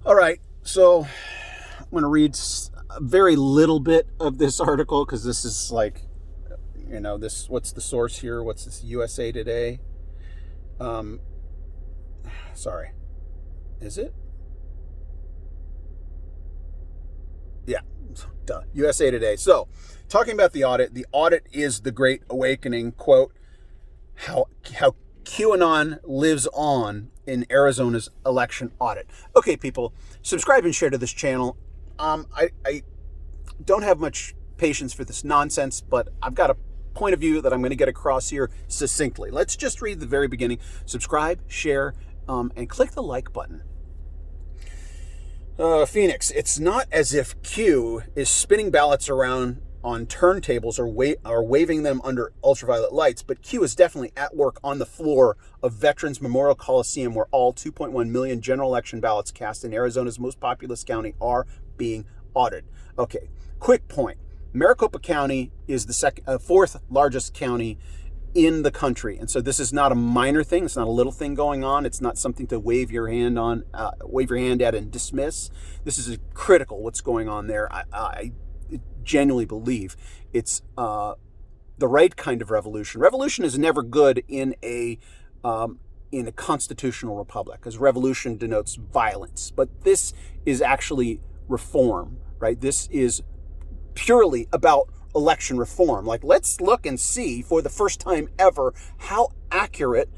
All right, so I'm going to read a very little bit of this article because this is like, this. What's the source here? What's this? USA Today. Um, Sorry, is it? Yeah, duh. USA Today. So, talking about the audit. The audit is the Great Awakening. Quote: How QAnon lives on in Arizona's election audit. Okay, people, subscribe and share to this channel. I don't have much patience for this nonsense, but I've got a point of view that I'm going to get across here succinctly. Let's just read the very beginning. Subscribe, share, and click the like button. Phoenix, it's not as if Q is spinning ballots around on turntables or waving them under ultraviolet lights, but Q is definitely at work on the floor of Veterans Memorial Coliseum, where all 2.1 million general election ballots cast in Arizona's most populous county are being audited. Okay, quick point. Maricopa County is the fourth largest county in the country, and so this is not a minor thing. It's not a little thing going on. It's not something to wave your hand at and dismiss. This is critical. What's going on there? I genuinely believe it's the right kind of revolution. Revolution is never good in a constitutional republic, because revolution denotes violence. But this is actually reform, right? This is purely about election reform. Like, let's look and see for the first time ever how accurate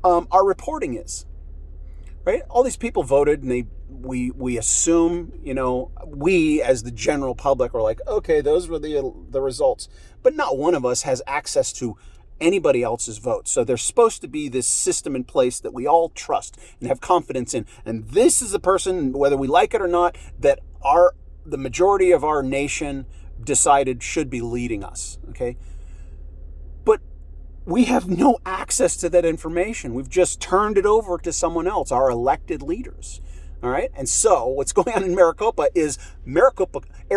our reporting is. Right? All these people voted, and we assume, we as the general public are like, okay, those were the results. But not one of us has access to anybody else's vote. So there's supposed to be this system in place that we all trust and have confidence in. And this is the person, whether we like it or not, that the majority of our nation decided should be leading us. Okay? But we have no access to that information. We've just turned it over to someone else, our elected leaders. All right. And so what's going on in Maricopa is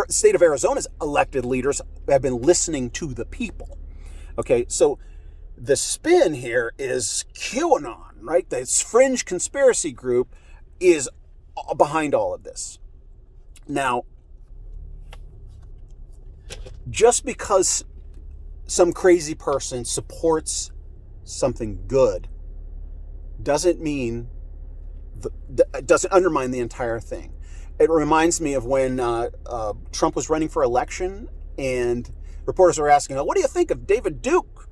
state of Arizona's elected leaders have been listening to the people. Okay. So the spin here is QAnon, right? This fringe conspiracy group is behind all of this. Now, just because some crazy person supports something good doesn't mean doesn't undermine the entire thing. It reminds me of when Trump was running for election, and reporters were asking, "What do you think of David Duke?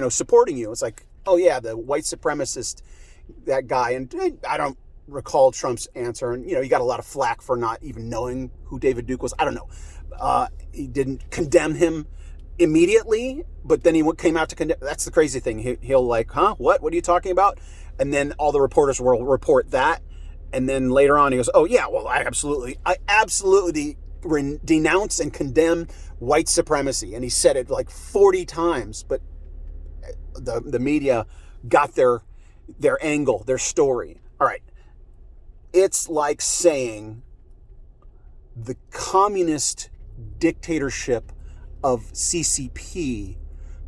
Supporting you?" It's like, "Oh yeah, the white supremacist, that guy." And I don't recall Trump's answer. And he got a lot of flack for not even knowing who David Duke was. I don't know. He didn't condemn him immediately, but then he came out to condemn. That's the crazy thing. He'll like, huh? What are you talking about? And then all the reporters will report that. And then later on he goes, oh yeah, well, I absolutely denounce and condemn white supremacy. And he said it like 40 times, but the media got their angle, their story. All right. It's like saying the communist dictatorship of CCP,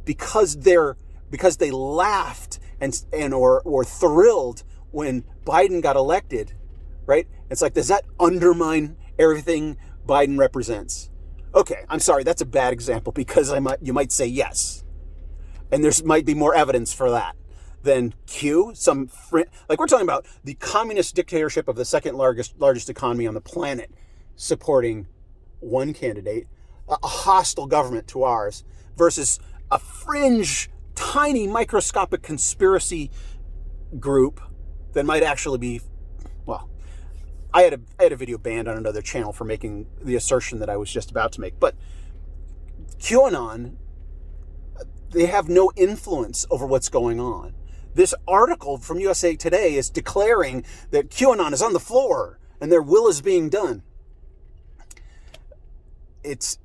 because they laughed or thrilled when Biden got elected, right? It's like, does that undermine everything Biden represents? Okay, I'm sorry, that's a bad example, because you might say yes, and there's might be more evidence for that than Q. Like, we're talking about the communist dictatorship of the second largest economy on the planet supporting one candidate, a hostile government to ours, versus a fringe, tiny, microscopic conspiracy group that might actually be, well, I had a video banned on another channel for making the assertion that I was just about to make. But QAnon, they have no influence over what's going on. This article from USA Today is declaring that QAnon is on the floor and their will is being done. It's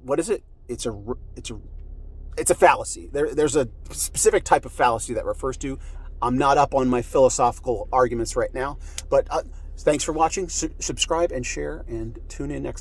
what is it? It's a fallacy. There's a specific type of fallacy that refers to. I'm not up on my philosophical arguments right now, but thanks for watching. Subscribe and share, and tune in next time.